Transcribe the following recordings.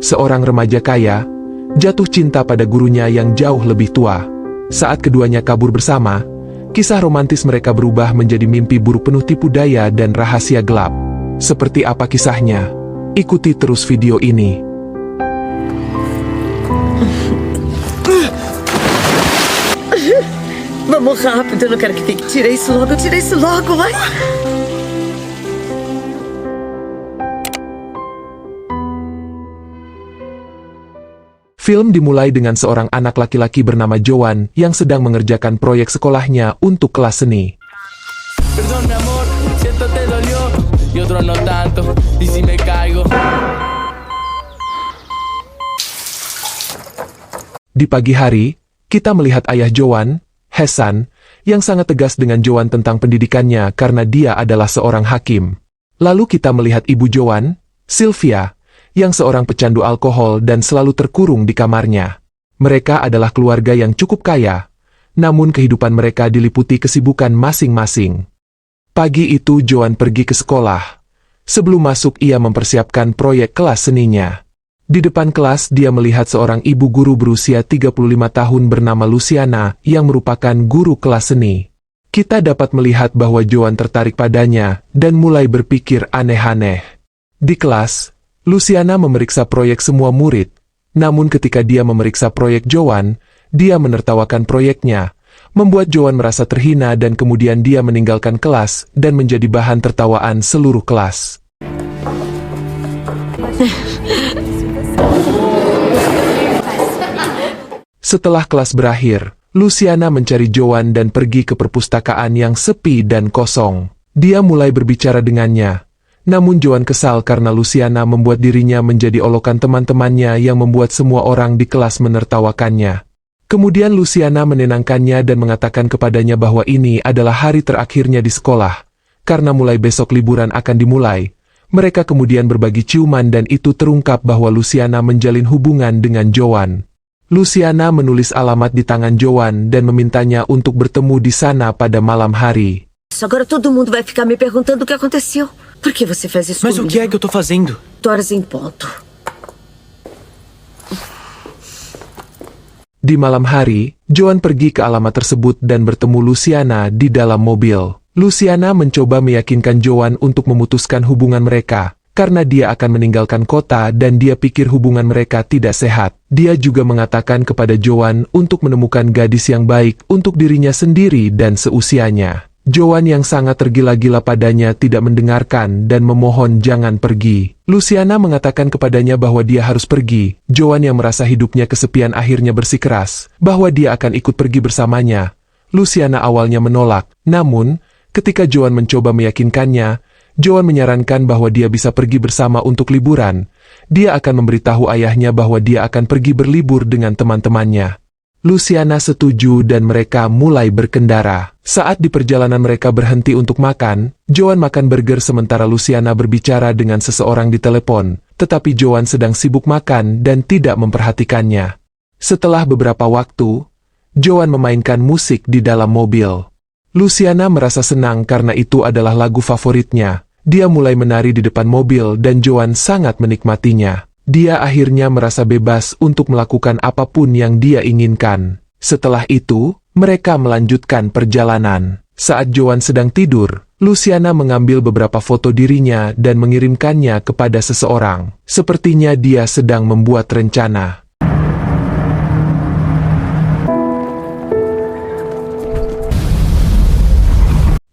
seorang remaja kaya, jatuh cinta pada gurunya yang jauh lebih tua. Saat keduanya kabur bersama, kisah romantis mereka berubah menjadi mimpi buruk penuh tipu daya dan rahasia gelap. Seperti apa kisahnya? Ikuti terus video ini. Vamos rápido, eu não quero que fique. Tira isso logo, vai. Film dimulai dengan seorang anak laki-laki bernama Joan yang sedang mengerjakan proyek sekolahnya untuk kelas seni. Perdón, mi amor, siento te dolió, y otro no tanto, y si me caigo. Di pagi hari, kita melihat ayah Joan, Hasan, yang sangat tegas dengan Joan tentang pendidikannya karena dia adalah seorang hakim. Lalu kita melihat ibu Joan, Sylvia, yang seorang pecandu alkohol dan selalu terkurung di kamarnya. Mereka adalah keluarga yang cukup kaya, namun kehidupan mereka diliputi kesibukan masing-masing. Pagi itu Joan pergi ke sekolah. Sebelum masuk ia mempersiapkan proyek kelas seninya. Di depan kelas dia melihat seorang ibu guru berusia 35 tahun bernama Luciana yang merupakan guru kelas seni. Kita dapat melihat bahwa Joan tertarik padanya dan mulai berpikir aneh-aneh. Di kelas, Luciana memeriksa proyek semua murid, namun ketika dia memeriksa proyek Joan, dia menertawakan proyeknya, membuat Joan merasa terhina dan kemudian dia meninggalkan kelas dan menjadi bahan tertawaan seluruh kelas. Setelah kelas berakhir, Luciana mencari Joan dan pergi ke perpustakaan yang sepi dan kosong. Dia mulai berbicara dengannya. Namun Joan kesal karena Luciana membuat dirinya menjadi olokan teman-temannya yang membuat semua orang di kelas menertawakannya. Kemudian Luciana menenangkannya dan mengatakan kepadanya bahwa ini adalah hari terakhirnya di sekolah. Karena mulai besok liburan akan dimulai. Mereka kemudian berbagi ciuman dan itu terungkap bahwa Luciana menjalin hubungan dengan Joan. Luciana menulis alamat di tangan Joan dan memintanya untuk bertemu di sana pada malam hari. Agora todo mundo vai ficar me perguntando o que aconteceu. Por que você fez isso Mas o comigo? que é que eu tô fazendo? 8 horas em ponto. Di malam hari, Joan pergi ke alamat tersebut dan bertemu Luciana di dalam mobil. Luciana mencoba meyakinkan Joan untuk memutuskan hubungan mereka, karena dia akan meninggalkan kota dan dia pikir hubungan mereka tidak sehat. Dia juga mengatakan kepada Joan untuk menemukan gadis yang baik untuk dirinya sendiri dan seusianya. Joan yang sangat tergila-gila padanya tidak mendengarkan dan memohon jangan pergi. Luciana mengatakan kepadanya bahwa dia harus pergi. Joan yang merasa hidupnya kesepian akhirnya bersikeras bahwa dia akan ikut pergi bersamanya. Luciana awalnya menolak, namun ketika Joan mencoba meyakinkannya, Joan menyarankan bahwa dia bisa pergi bersama untuk liburan. Dia akan memberitahu ayahnya bahwa dia akan pergi berlibur dengan teman-temannya. Luciana setuju dan mereka mulai berkendara. Saat di perjalanan mereka berhenti untuk makan, Joan makan burger sementara Luciana berbicara dengan seseorang di telepon, tetapi Joan sedang sibuk makan dan tidak memperhatikannya. Setelah beberapa waktu, Joan memainkan musik di dalam mobil. Luciana merasa senang karena itu adalah lagu favoritnya. Dia mulai menari di depan mobil dan Joan sangat menikmatinya. Dia akhirnya merasa bebas untuk melakukan apapun yang dia inginkan. Setelah itu, mereka melanjutkan perjalanan. Saat Joan sedang tidur, Luciana mengambil beberapa foto dirinya dan mengirimkannya kepada seseorang. Sepertinya dia sedang membuat rencana.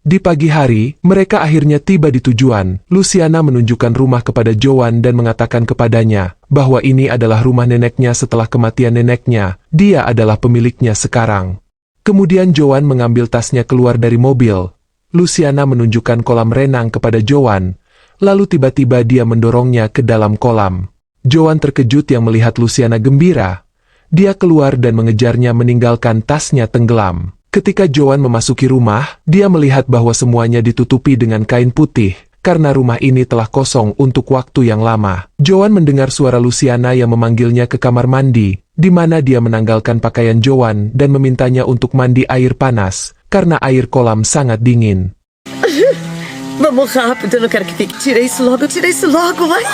Di pagi hari, mereka akhirnya tiba di tujuan. Luciana menunjukkan rumah kepada Joan dan mengatakan kepadanya bahwa ini adalah rumah neneknya setelah kematian neneknya. Dia adalah pemiliknya sekarang. Kemudian Joan mengambil tasnya keluar dari mobil. Luciana menunjukkan kolam renang kepada Joan. Lalu tiba-tiba dia mendorongnya ke dalam kolam. Joan terkejut yang melihat Luciana gembira. Dia keluar dan mengejarnya meninggalkan tasnya tenggelam. Ketika Joan memasuki rumah, dia melihat bahwa semuanya ditutupi dengan kain putih, karena rumah ini telah kosong untuk waktu yang lama. Joan mendengar suara Luciana yang memanggilnya ke kamar mandi, di mana dia menanggalkan pakaian Joan dan memintanya untuk mandi air panas, karena air kolam sangat dingin. Vamos rápido, eu não quero que fique. Tira isso logo, vai.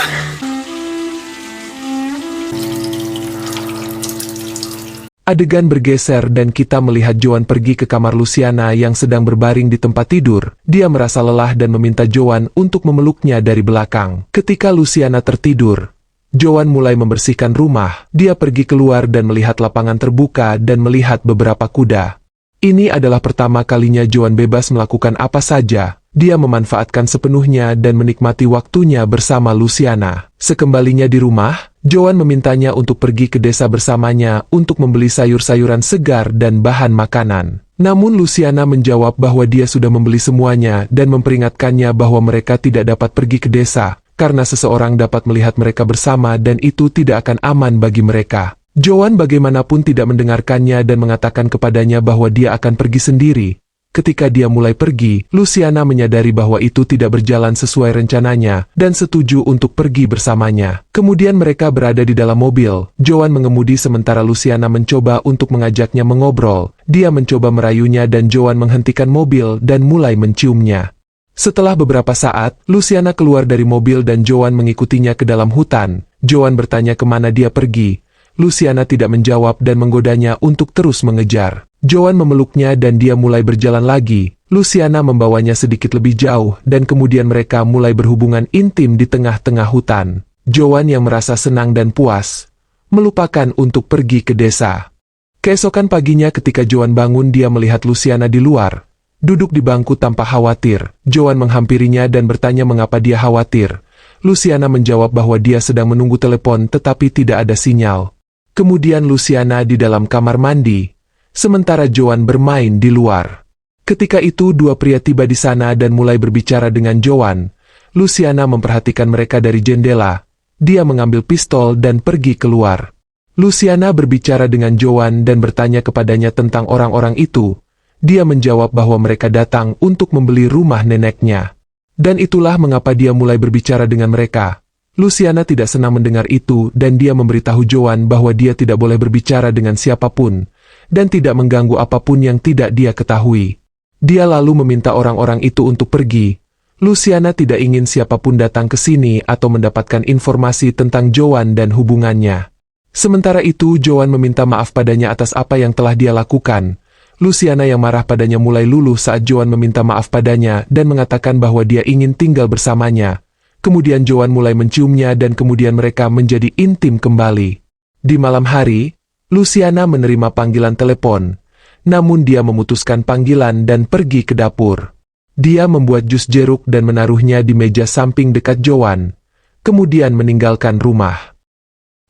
Adegan bergeser dan kita melihat Joan pergi ke kamar Luciana yang sedang berbaring di tempat tidur. Dia merasa lelah dan meminta Joan untuk memeluknya dari belakang. Ketika Luciana tertidur, Joan mulai membersihkan rumah. Dia pergi keluar dan melihat lapangan terbuka dan melihat beberapa kuda. Ini adalah pertama kalinya Joan bebas melakukan apa saja. Dia memanfaatkan sepenuhnya dan menikmati waktunya bersama Luciana. Sekembalinya di rumah, Joan memintanya untuk pergi ke desa bersamanya untuk membeli sayur-sayuran segar dan bahan makanan. Namun Luciana menjawab bahwa dia sudah membeli semuanya dan memperingatkannya bahwa mereka tidak dapat pergi ke desa, karena seseorang dapat melihat mereka bersama dan itu tidak akan aman bagi mereka. Joan bagaimanapun tidak mendengarkannya dan mengatakan kepadanya bahwa dia akan pergi sendiri. Ketika dia mulai pergi, Luciana menyadari bahwa itu tidak berjalan sesuai rencananya dan setuju untuk pergi bersamanya. Kemudian mereka berada di dalam mobil. Joan mengemudi sementara Luciana mencoba untuk mengajaknya mengobrol. Dia mencoba merayunya dan Joan menghentikan mobil dan mulai menciumnya. Setelah beberapa saat, Luciana keluar dari mobil dan Joan mengikutinya ke dalam hutan. Joan bertanya kemana dia pergi. Luciana tidak menjawab dan menggodanya untuk terus mengejar. Joan memeluknya dan dia mulai berjalan lagi. Luciana membawanya sedikit lebih jauh dan kemudian mereka mulai berhubungan intim di tengah-tengah hutan. Joan yang merasa senang dan puas, melupakan untuk pergi ke desa. Keesokan paginya ketika Joan bangun dia melihat Luciana di luar, duduk di bangku tanpa khawatir. Joan menghampirinya dan bertanya mengapa dia khawatir. Luciana menjawab bahwa dia sedang menunggu telepon tetapi tidak ada sinyal. Kemudian Luciana di dalam kamar mandi, sementara Joan bermain di luar. Ketika itu dua pria tiba di sana dan mulai berbicara dengan Joan. Luciana memperhatikan mereka dari jendela. Dia mengambil pistol dan pergi keluar. Luciana berbicara dengan Joan dan bertanya kepadanya tentang orang-orang itu. Dia menjawab bahwa mereka datang untuk membeli rumah neneknya. Dan itulah mengapa dia mulai berbicara dengan mereka. Luciana tidak senang mendengar itu dan dia memberitahu Joan bahwa dia tidak boleh berbicara dengan siapapun dan tidak mengganggu apapun yang tidak dia ketahui. Dia lalu meminta orang-orang itu untuk pergi. Luciana tidak ingin siapapun datang ke sini atau mendapatkan informasi tentang Joan dan hubungannya. Sementara itu Joan meminta maaf padanya atas apa yang telah dia lakukan. Luciana yang marah padanya mulai luluh saat Joan meminta maaf padanya dan mengatakan bahwa dia ingin tinggal bersamanya. Kemudian Joan mulai menciumnya dan kemudian mereka menjadi intim kembali. Di malam hari, Luciana menerima panggilan telepon, namun dia memutuskan panggilan dan pergi ke dapur. Dia membuat jus jeruk dan menaruhnya di meja samping dekat Joan, kemudian meninggalkan rumah.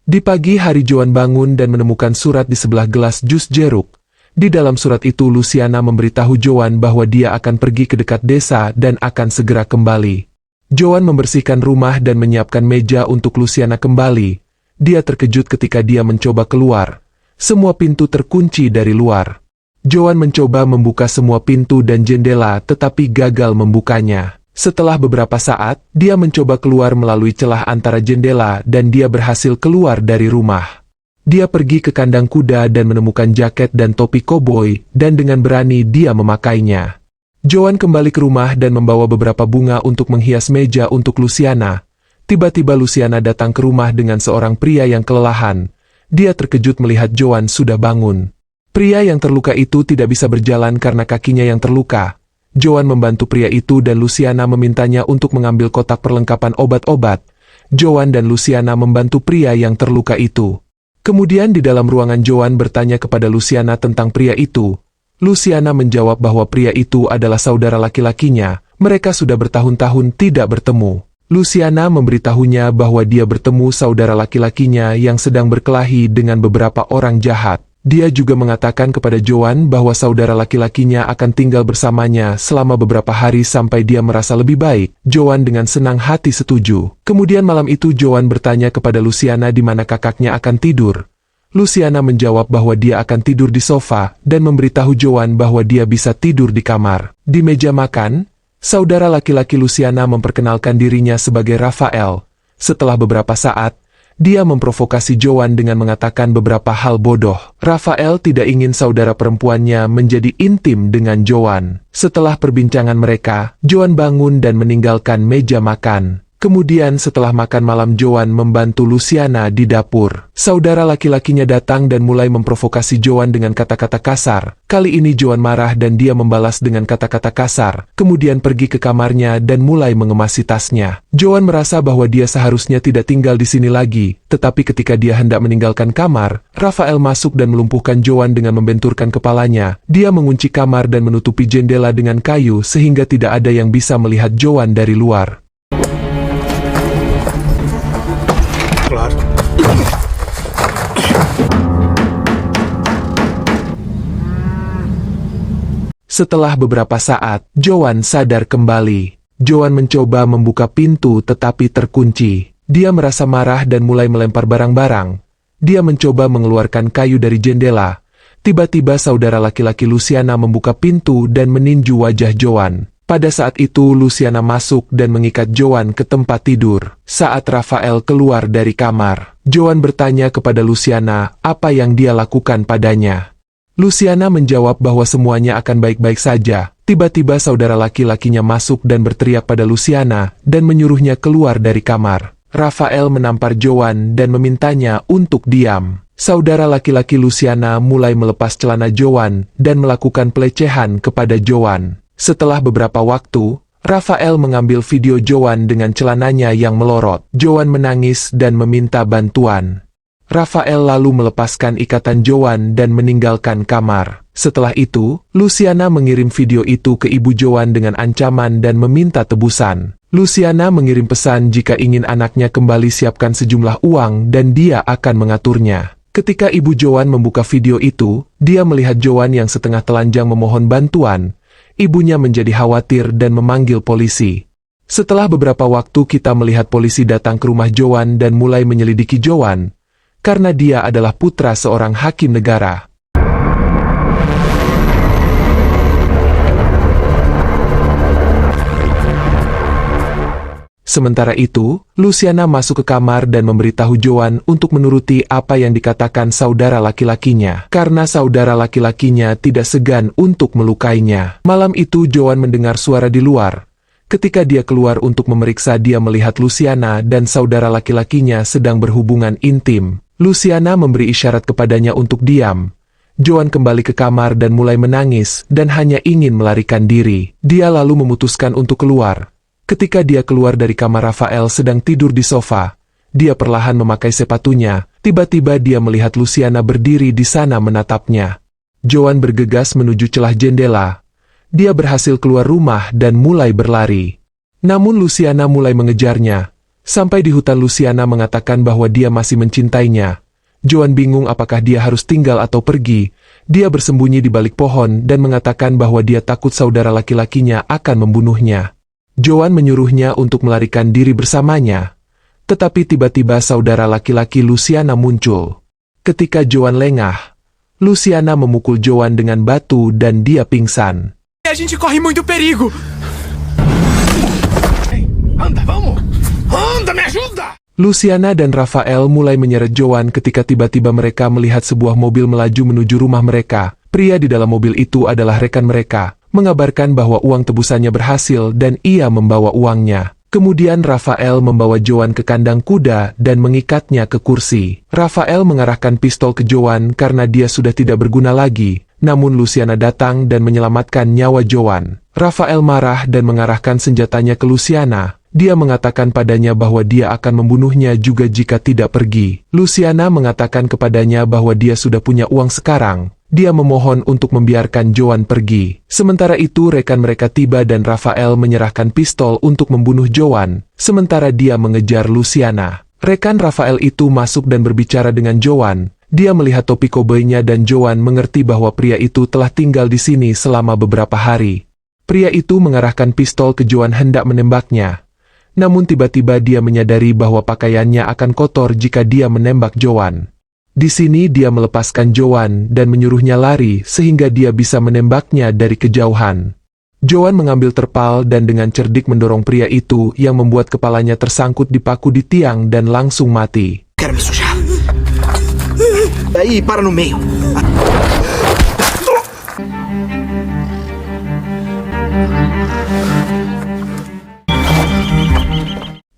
Di pagi hari Joan bangun dan menemukan surat di sebelah gelas jus jeruk. Di dalam surat itu Luciana memberitahu Joan bahwa dia akan pergi ke dekat desa dan akan segera kembali. Joan membersihkan rumah dan menyiapkan meja untuk Luciana kembali. Dia terkejut ketika dia mencoba keluar. Semua pintu terkunci dari luar. Joan mencoba membuka semua pintu dan jendela tetapi gagal membukanya. Setelah beberapa saat, dia mencoba keluar melalui celah antara jendela dan dia berhasil keluar dari rumah. Dia pergi ke kandang kuda dan menemukan jaket dan topi koboi dan dengan berani dia memakainya. Joan kembali ke rumah dan membawa beberapa bunga untuk menghias meja untuk Luciana. Tiba-tiba Luciana datang ke rumah dengan seorang pria yang kelelahan. Dia terkejut melihat Joan sudah bangun. Pria yang terluka itu tidak bisa berjalan karena kakinya yang terluka. Joan membantu pria itu dan Luciana memintanya untuk mengambil kotak perlengkapan obat-obat. Joan dan Luciana membantu pria yang terluka itu. Kemudian di dalam ruangan Joan bertanya kepada Luciana tentang pria itu. Luciana menjawab bahwa pria itu adalah saudara laki-lakinya. Mereka sudah bertahun-tahun tidak bertemu. Luciana memberitahunya bahwa dia bertemu saudara laki-lakinya yang sedang berkelahi dengan beberapa orang jahat. Dia juga mengatakan kepada Joan bahwa saudara laki-lakinya akan tinggal bersamanya selama beberapa hari sampai dia merasa lebih baik. Joan dengan senang hati setuju. Kemudian malam itu Joan bertanya kepada Luciana di mana kakaknya akan tidur. Luciana menjawab bahwa dia akan tidur di sofa dan memberitahu Joan bahwa dia bisa tidur di kamar. Di meja makan, saudara laki-laki Luciana memperkenalkan dirinya sebagai Rafael. Setelah beberapa saat, dia memprovokasi Joan dengan mengatakan beberapa hal bodoh. Rafael tidak ingin saudara perempuannya menjadi intim dengan Joan. Setelah perbincangan mereka, Joan bangun dan meninggalkan meja makan. Kemudian setelah makan malam Joan membantu Luciana di dapur. Saudara laki-lakinya datang dan mulai memprovokasi Joan dengan kata-kata kasar. Kali ini Joan marah dan dia membalas dengan kata-kata kasar, kemudian pergi ke kamarnya dan mulai mengemasi tasnya. Joan merasa bahwa dia seharusnya tidak tinggal di sini lagi, tetapi ketika dia hendak meninggalkan kamar, Rafael masuk dan melumpuhkan Joan dengan membenturkan kepalanya. Dia mengunci kamar dan menutupi jendela dengan kayu sehingga tidak ada yang bisa melihat Joan dari luar. Setelah beberapa saat, Joan sadar kembali. Joan mencoba membuka pintu tetapi terkunci. Dia merasa marah dan mulai melempar barang-barang. Dia mencoba mengeluarkan kayu dari jendela. Tiba-tiba saudara laki-laki Luciana membuka pintu dan meninju wajah Joan. Pada saat itu Luciana masuk dan mengikat Joan ke tempat tidur. Saat Rafael keluar dari kamar, Joan bertanya kepada Luciana apa yang dia lakukan padanya. Luciana menjawab bahwa semuanya akan baik-baik saja. Tiba-tiba saudara laki-lakinya masuk dan berteriak pada Luciana dan menyuruhnya keluar dari kamar. Rafael menampar Joan dan memintanya untuk diam. Saudara laki-laki Luciana mulai melepas celana Joan dan melakukan pelecehan kepada Joan. Setelah beberapa waktu, Rafael mengambil video Joan dengan celananya yang melorot. Joan menangis dan meminta bantuan. Rafael lalu melepaskan ikatan Joan dan meninggalkan kamar. Setelah itu, Luciana mengirim video itu ke ibu Joan dengan ancaman dan meminta tebusan. Luciana mengirim pesan jika ingin anaknya kembali siapkan sejumlah uang dan dia akan mengaturnya. Ketika ibu Joan membuka video itu, dia melihat Joan yang setengah telanjang memohon bantuan. Ibunya menjadi khawatir dan memanggil polisi. Setelah beberapa waktu kita melihat polisi datang ke rumah Joan dan mulai menyelidiki Joan, karena dia adalah putra seorang hakim negara. Sementara itu, Luciana masuk ke kamar dan memberitahu Joan untuk menuruti apa yang dikatakan saudara laki-lakinya, karena saudara laki-lakinya tidak segan untuk melukainya. Malam itu Joan mendengar suara di luar. Ketika dia keluar untuk memeriksa, dia melihat Luciana dan saudara laki-lakinya sedang berhubungan intim. Luciana memberi isyarat kepadanya untuk diam. Joan kembali ke kamar dan mulai menangis dan hanya ingin melarikan diri. Dia lalu memutuskan untuk keluar. Ketika dia keluar dari kamar, Rafael sedang tidur di sofa. Dia perlahan memakai sepatunya. Tiba-tiba dia melihat Luciana berdiri di sana menatapnya. Joan bergegas menuju celah jendela. Dia berhasil keluar rumah dan mulai berlari. Namun Luciana mulai mengejarnya. Sampai di hutan, Luciana mengatakan bahwa dia masih mencintainya. Joan bingung apakah dia harus tinggal atau pergi. Dia bersembunyi di balik pohon dan mengatakan bahwa dia takut saudara laki-lakinya akan membunuhnya. Joan menyuruhnya untuk melarikan diri bersamanya. Tetapi tiba-tiba saudara laki-laki Luciana muncul. Ketika Joan lengah, Luciana memukul Joan dengan batu dan dia pingsan. A gente corre muito perigo. Anda, vamos. Anda, me ajuda. Luciana dan Rafael mulai menyeret Joan ketika tiba-tiba mereka melihat sebuah mobil melaju menuju rumah mereka. Pria di dalam mobil itu adalah rekan mereka, mengabarkan bahwa uang tebusannya berhasil dan ia membawa uangnya. Kemudian Rafael membawa Joan ke kandang kuda dan mengikatnya ke kursi. Rafael mengarahkan pistol ke Joan karena dia sudah tidak berguna lagi. Namun Luciana datang dan menyelamatkan nyawa Joan. Rafael marah dan mengarahkan senjatanya ke Luciana. Dia mengatakan padanya bahwa dia akan membunuhnya juga jika tidak pergi. Luciana mengatakan kepadanya bahwa dia sudah punya uang sekarang. Dia memohon untuk membiarkan Joan pergi. Sementara itu rekan mereka tiba dan Rafael menyerahkan pistol untuk membunuh Joan, sementara dia mengejar Luciana. Rekan Rafael itu masuk dan berbicara dengan Joan. Dia melihat topi kobainya dan Joan mengerti bahwa pria itu telah tinggal di sini selama beberapa hari. Pria itu mengarahkan pistol ke Joan hendak menembaknya. Namun tiba-tiba dia menyadari bahwa pakaiannya akan kotor jika dia menembak Joan. Di sini dia melepaskan Joan dan menyuruhnya lari sehingga dia bisa menembaknya dari kejauhan. Joan mengambil terpal dan dengan cerdik mendorong pria itu yang membuat kepalanya tersangkut di paku di tiang dan langsung mati. Quero me sujar. Daí, para no meio.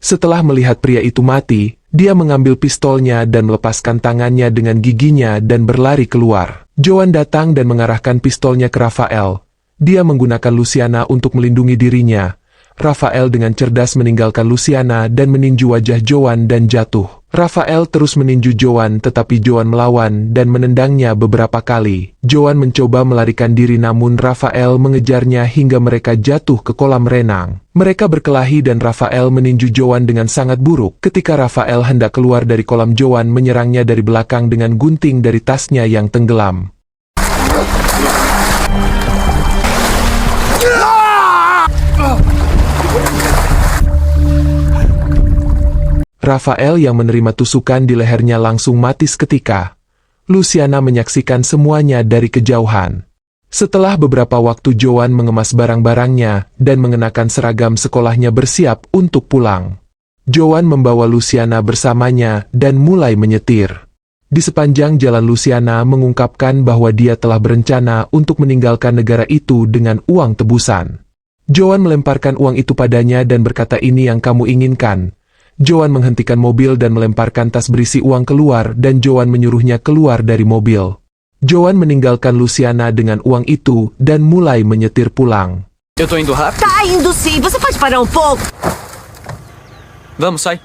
Setelah melihat pria itu mati, dia mengambil pistolnya dan melepaskan tangannya dengan giginya dan berlari keluar. Joan datang dan mengarahkan pistolnya ke Rafael. Dia menggunakan Luciana untuk melindungi dirinya. Rafael dengan cerdas meninggalkan Luciana dan meninju wajah Joan dan jatuh. Rafael terus meninju Joan tetapi Joan melawan dan menendangnya beberapa kali. Joan mencoba melarikan diri namun Rafael mengejarnya hingga mereka jatuh ke kolam renang. Mereka berkelahi dan Rafael meninju Joan dengan sangat buruk. Ketika Rafael hendak keluar dari kolam, Joan menyerangnya dari belakang dengan gunting dari tasnya yang tenggelam. Rafael yang menerima tusukan di lehernya langsung mati seketika. Luciana menyaksikan semuanya dari kejauhan. Setelah beberapa waktu, Joan mengemas barang-barangnya dan mengenakan seragam sekolahnya bersiap untuk pulang. Joan membawa Luciana bersamanya dan mulai menyetir. Di sepanjang jalan, Luciana mengungkapkan bahwa dia telah berencana untuk meninggalkan negara itu dengan uang tebusan. Joan melemparkan uang itu padanya dan berkata, "Ini yang kamu inginkan." Joan menghentikan mobil dan melemparkan tas berisi uang keluar dan Joan menyuruhnya keluar dari mobil. Joan meninggalkan Luciana dengan uang itu dan mulai menyetir pulang. Eu tô indo rápido? Tá indo sim, você pode parar pouco? Vamos, sai.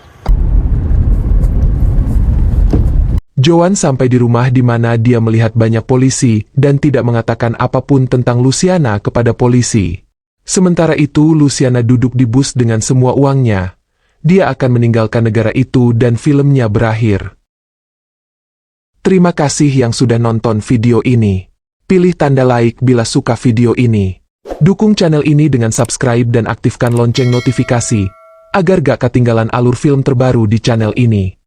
Joan sampai di rumah di mana dia melihat banyak polisi dan tidak mengatakan apapun tentang Luciana kepada polisi. Sementara itu, Luciana duduk di bus dengan semua uangnya. Dia akan meninggalkan negara itu dan filmnya berakhir. Terima kasih yang sudah nonton video ini. Pilih tanda like bila suka video ini. Dukung channel ini dengan subscribe dan aktifkan lonceng notifikasi, agar gak ketinggalan alur film terbaru di channel ini.